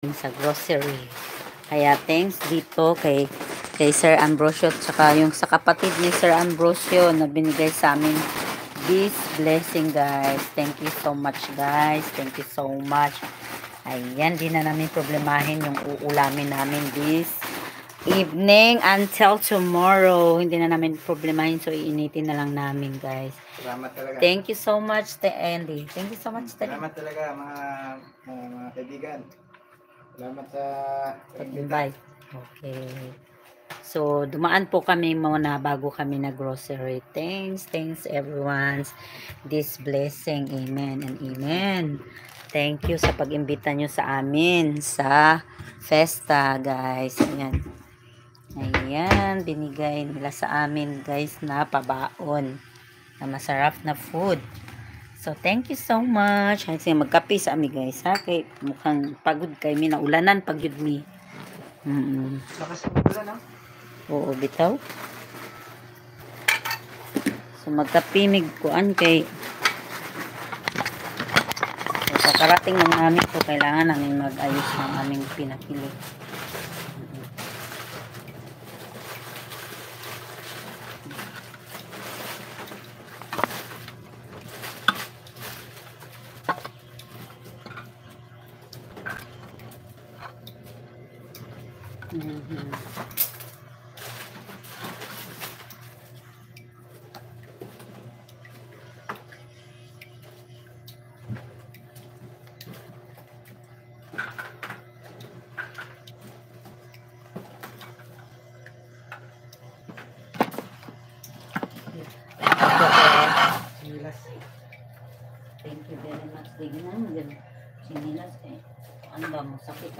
sa grocery. Kaya thanks dito kay Sir Ambrosio at saka yung sa kapatid ni Sir Ambrosio na binigay sa amin this blessing, guys. Thank you so much, guys. Thank you so much. Ayan, di na namin problemahin yung uulamin namin this evening until tomorrow. Hindi na namin problemahin, so iinitin na lang namin, guys. Salamat talaga. Thank you so much, Andy. Thank you so much, Salamat talaga mga kaibigan. Salamat sa pag-invite. Okay. So, dumaan po kami muna bago kami nag-grocery. Thanks everyone. This blessing. Amen and amen. Thank you sa pag-imbita nyo sa amin sa festa, guys. Ayan. Ayan, binigay nila sa amin, guys, na pabaon. Na masarap na food. So, thank you so much. Kasi magkape sa amin, guys, ha? Kay mukhang pagod kay mi na ulanan pag yun mi. lakas ng ulan, no? Oo, bitaw. So, magkapimig kuan kay so, kakarating ng namin so kailangan namin mag-ayos ng aming pinapili. Thank you very much. Tingnan mo din. Sinilas eh. Ano ba mo? Sakit